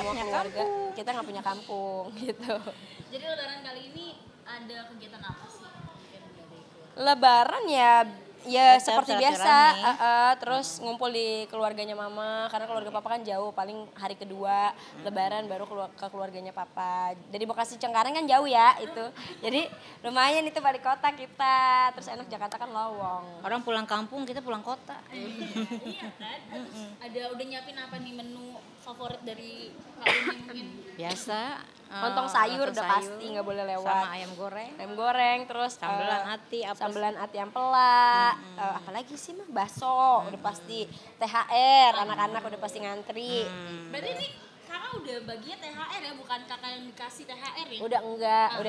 semua keluarga, kita nggak punya kampung gitu. Jadi lebaran kali ini ada kegiatan apa sih? Lebaran ya Tetap seperti biasa, silaturahmi. terus ngumpul di keluarganya mama, karena keluarga papa kan jauh, paling hari kedua lebaran baru ke keluarganya papa. Dari Bekasi Cengkareng kan jauh ya itu, jadi lumayan itu balik kota kita, terus enak Jakarta kan lowong. Orang pulang kampung, kita pulang kota. Iya kan? Ada udah nyiapin apa nih menu favorit dari Kak Umi mungkin? Biasa. Lontong sayur lontong udah sayur pasti nggak boleh lewat. Sama ayam goreng. Ayam goreng, terus Sambelan ati, apa sambelan ati ampela, apalagi sih mah bakso udah pasti, THR anak-anak udah pasti ngantri. Berarti ini kakak udah baginya THR ya, bukan kakak yang dikasih THR ya? Udah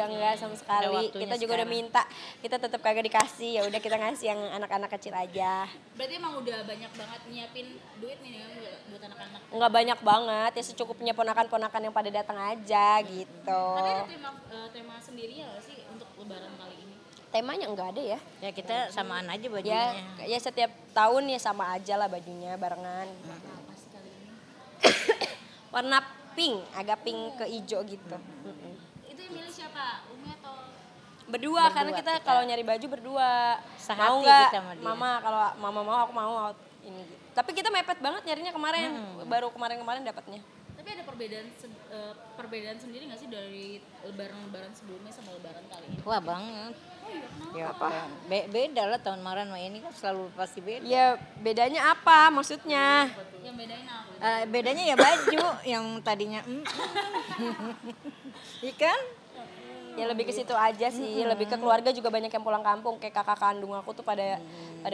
enggak sama sekali. waktunya Kita juga udah sekarang. minta, kita tetap kagak dikasih, ya udah kita ngasih yang anak-anak kecil aja. Berarti emang udah banyak banget nyiapin duit nih ya buat anak-anak. Enggak banyak banget, ya secukupnya ponakan-ponakan yang pada datang aja gitu. Tapi ada tema sendiri ya nggak sih untuk lebaran kali ini? Temanya enggak ada ya. Ya kita samaan aja Ya, bajunya. ya setiap tahun ya sama aja lah bajunya barengan. Apa sih kali ini? Warna pink, agak pink ke hijau gitu. Itu yang milih siapa? Umi atau? Berdua karena kita kalau nyari baju berdua. Sehati Mau nggak? kita sama dia. Mama kalau mama mau aku mau ini. Tapi kita mepet banget nyarinya kemarin, baru kemarin dapatnya. Tapi ada perbedaan sendiri nggak sih dari lebaran sebelumnya sama lebaran kali ini? Wah banget. Oh iya, kenapa? Ya apa? Beda lah tahun kemarin sama ini kan selalu pasti beda. Ya bedanya apa maksudnya? Yang bedain apa? Bedanya ya baju yang tadinya ikan. Ya lebih ke situ aja sih, lebih ke keluarga juga banyak yang pulang kampung, kayak kakak kandung aku tuh pada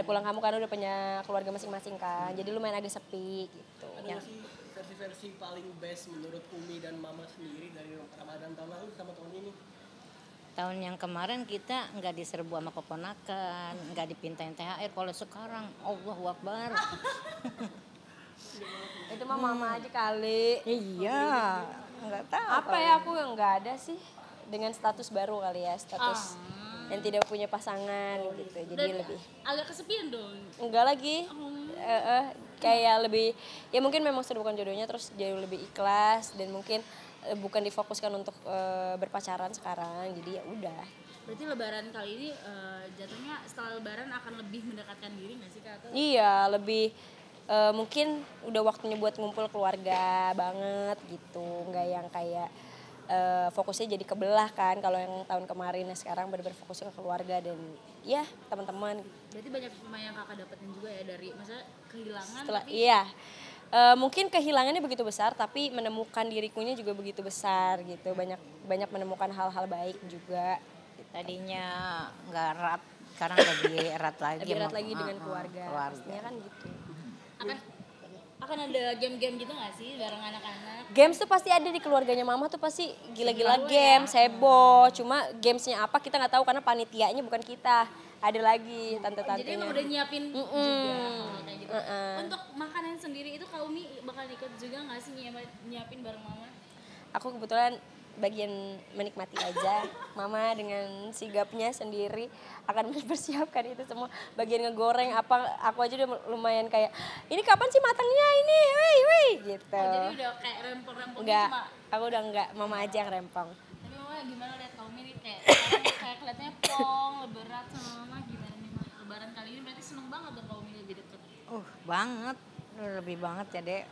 pulang kampung karena udah punya keluarga masing-masing kan. Jadi lumayan agak sepi gitu. Ada nggak sih versi-versi paling best menurut Umi dan Mama sendiri dari Ramadan tahun lalu sama tahun ini? Tahun yang kemarin kita nggak diserbu sama keponakan, nggak dipintain THR. Kalau sekarang, Allahu Akbar. Itu mah mama aja kali. Iya, nggak tahu. Apa ya aku yang nggak ada sih dengan status baru kali ya, status yang tidak punya pasangan gitu. Jadi Dan lebih agak kesepian dong. enggak lagi. Kayak lebih ya mungkin memang sudah bukan jodohnya, terus jauh lebih ikhlas dan mungkin bukan difokuskan untuk berpacaran sekarang. Jadi ya udah. Berarti lebaran kali ini jatuhnya setelah lebaran akan lebih mendekatkan diri nggak sih Kak? Atau Iya, lebih mungkin udah waktunya buat ngumpul keluarga banget gitu. Enggak yang kayak fokusnya jadi kebelah kan kalau yang tahun kemarin. Sekarang benar-benar fokusnya ke keluarga dan ya teman-teman. berarti banyak pemain yang Kakak dapetin juga ya dari masa kehilangan Setelah tapi iya. Mungkin kehilangannya begitu besar tapi menemukan dirikunya juga begitu besar gitu. Banyak menemukan hal-hal baik juga. Tadinya nggak erat, sekarang lebih erat lagi. Lebih erat sama- lagi dengan keluarga. Pastinya kan gitu. akan ada game-game gitu nggak sih bareng anak-anak? Games tuh pasti ada di keluarganya mama tuh pasti gila-gila games, heboh. Cuma gamesnya apa kita nggak tahu karena panitianya bukan kita. Ada lagi Jadi tante-tantenya. emang udah nyiapin juga kayak gitu. Untuk makanan sendiri itu Kak Umi bakal ikut juga nggak sih nyiapin bareng mama? Aku kebetulan bagian menikmati aja. Mama dengan sigapnya sendiri akan mempersiapkan itu semua. Bagian ngegoreng apa, aku aja udah lumayan kayak, ini kapan sih matangnya ini, woi gitu. Oh, jadi udah kayak rempong-rempong Enggak, cuma. aku udah enggak, mama aja yang rempong. Tapi mama gimana lihat Kak Umi nih kayak sekarang kayak kelihatannya plong, lebaran sama mama gimana nih Ma? Lebaran kali ini berarti seneng banget dong Kak Umi lebih deket. Banget, lebih banget ya dek.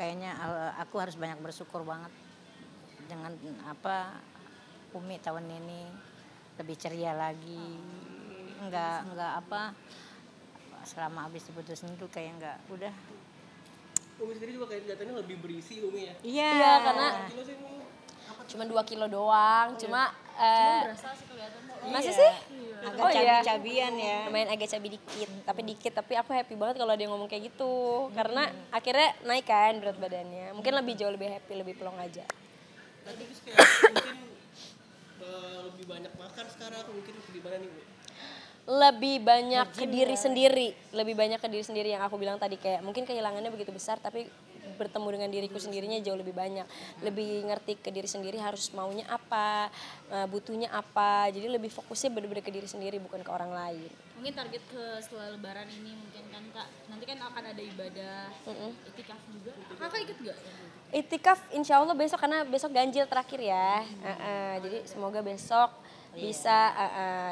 Kayaknya aku harus banyak bersyukur banget dengan apa Umi tahun ini lebih ceria lagi. Enggak apa selama habis diputusin tuh kayak enggak udah. Umi sendiri juga kayak kelihatannya lebih berisi Umi ya. Iya, karena Kilo sih Umi. cuma 2 kilo doang, cuma Berasa sih kelihatan. masa Iya. sih? Agak Oh iya. cabi-cabian ya. Lumayan agak cabi dikit, tapi aku happy banget kalau dia ngomong kayak gitu. Karena akhirnya naik kan berat badannya. Mungkin lebih jauh lebih happy, lebih plong aja. Tapi terus kayak mungkin lebih banyak makan sekarang mungkin gimana nih Bu? Lebih banyak ke diri sendiri, lebih banyak ke diri sendiri yang aku bilang tadi, kayak mungkin kehilangannya begitu besar tapi bertemu dengan diriku sendirinya jauh lebih banyak, lebih ngerti ke diri sendiri harus maunya apa, butuhnya apa, jadi lebih fokusnya bener-bener ke diri sendiri bukan ke orang lain. Mungkin target ke setelah lebaran ini mungkin kan Kak, nanti kan akan ada ibadah itikaf juga. Kakak ikut gak? Itikaf insya Allah besok karena besok ganjil terakhir ya. Jadi semoga besok bisa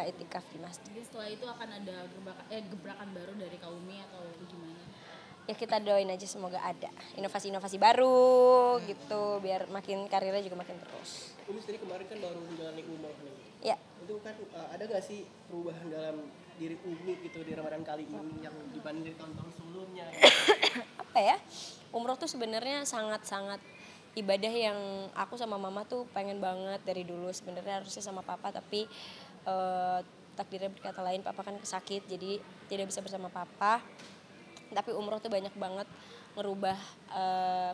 itikaf di masjid. Jadi setelah itu akan ada gebrakan baru dari Kaumi atau gimana? Ya kita doain aja semoga ada inovasi-inovasi baru gitu biar makin karirnya juga makin terus. Umi sendiri kemarin kan baru menjalani umroh nih. Ya. Itu kan ada gak sih perubahan dalam diri Umi gitu di Ramadan kali ini yang dibanding dari tahun-tahun sebelumnya? Apa ya? Umroh tuh sebenarnya sangat-sangat ibadah yang aku sama mama tuh pengen banget dari dulu. Sebenarnya harusnya sama papa tapi takdirnya berkata lain, papa kan sakit jadi tidak bisa bersama papa. Tapi umroh tuh banyak banget ngerubah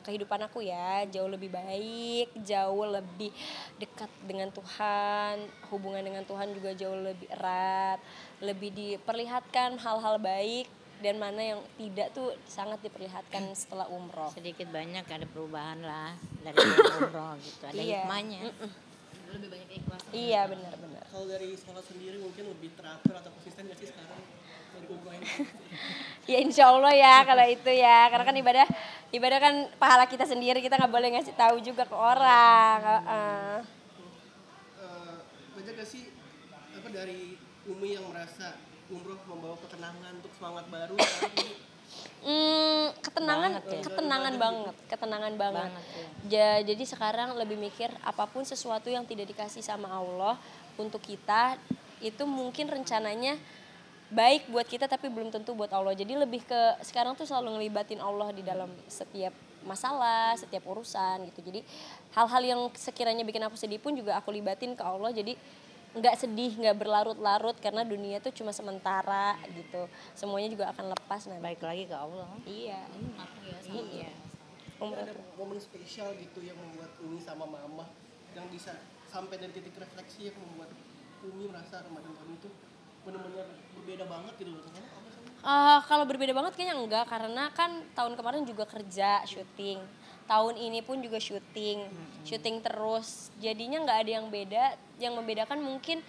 kehidupan aku ya, jauh lebih baik, jauh lebih dekat dengan Tuhan, hubungan dengan Tuhan juga jauh lebih erat, lebih diperlihatkan hal-hal baik dan mana yang tidak tuh sangat diperlihatkan setelah umroh. Sedikit banyak ada perubahan lah dari umroh gitu, ada Iya. hikmahnya. Lebih banyak keikhlasan. Iya benar-benar. Kalau dari sholat sendiri mungkin lebih teratur atau konsisten gak sih sekarang dari umroh ini? Ya insya Allah ya kalau itu ya, karena kan ibadah kan pahala kita sendiri, kita nggak boleh ngasih tahu juga ke orang. Banyak gak sih apa dari Umi yang merasa umroh membawa ketenangan untuk semangat baru sekarang ini? Ketenangan banget. Jadi sekarang lebih mikir apapun sesuatu yang tidak dikasih sama Allah untuk kita itu mungkin rencananya baik buat kita tapi belum tentu buat Allah. Jadi lebih ke sekarang tuh selalu ngelibatin Allah di dalam setiap masalah, setiap urusan gitu. Jadi hal-hal yang sekiranya bikin aku sedih pun juga aku libatin ke Allah. Jadi nggak sedih, nggak berlarut-larut karena dunia tuh cuma sementara gitu. Semuanya juga akan lepas nanti. Baik lagi ke Allah. Iya. Aku ya sama Iya. Ada momen spesial gitu yang membuat Umi sama Mama yang bisa sampai dari titik refleksi yang membuat Umi merasa Ramadan tahun itu benar-benar berbeda banget gitu loh. Kalau berbeda banget kayaknya enggak karena kan tahun kemarin juga kerja syuting. Tahun ini pun juga syuting terus. Jadinya nggak ada yang beda. Yang membedakan mungkin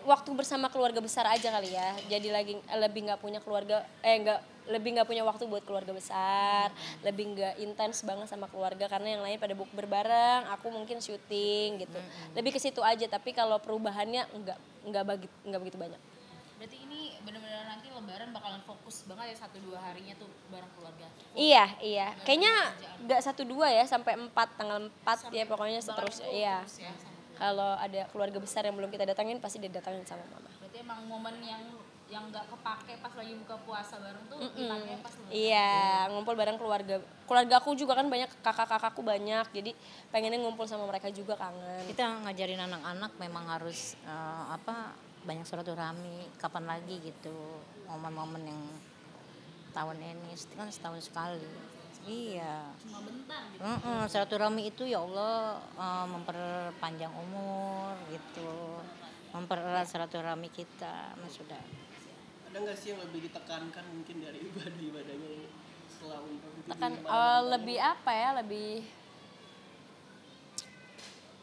waktu bersama keluarga besar aja kali ya. Jadi lebih nggak punya lebih nggak punya waktu buat keluarga besar, lebih nggak intens banget sama keluarga karena yang lain pada bukber bareng, aku mungkin syuting gitu. Lebih ke situ aja. Tapi kalau perubahannya nggak begitu banyak. Berarti ini benar-benar nanti lebaran bakalan fokus banget ya 1-2 harinya tuh bareng keluarga. Iya. Kayaknya nggak 1-2 ya, sampai 4 tanggal 4 ya pokoknya seterusnya. Iya. Kalau ada keluarga besar yang belum kita datangin pasti didatangin sama mama. Berarti emang momen yang nggak kepake pas lagi buka puasa bareng tuh dipakai pas lebaran. Iya, ngumpul bareng keluarga. Keluarga aku juga kan banyak, kakak-kakakku banyak. Jadi pengennya ngumpul sama mereka juga, kangen. Kita ngajarin anak-anak memang harus banyak silaturahmi, kapan lagi gitu, momen-momen yang tahun ini kan setahun sekali. Iya. Cuma bentar gitu. Silaturahmi itu ya Allah memperpanjang umur gitu, mempererat silaturahmi kita, sudah. Ada nggak sih yang lebih ditekankan mungkin dari ibadahnya ini setelah umroh? Lebih apa ya, lebih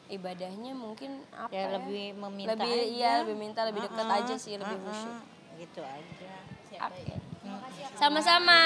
ibadahnya mungkin apa ya? Lebih meminta lebih, aja. Iya, lebih minta, lebih dekat aja sih, lebih khusyuk. Gitu aja. Siap, Oke. Terima kasih ya, Kak. Sama-sama.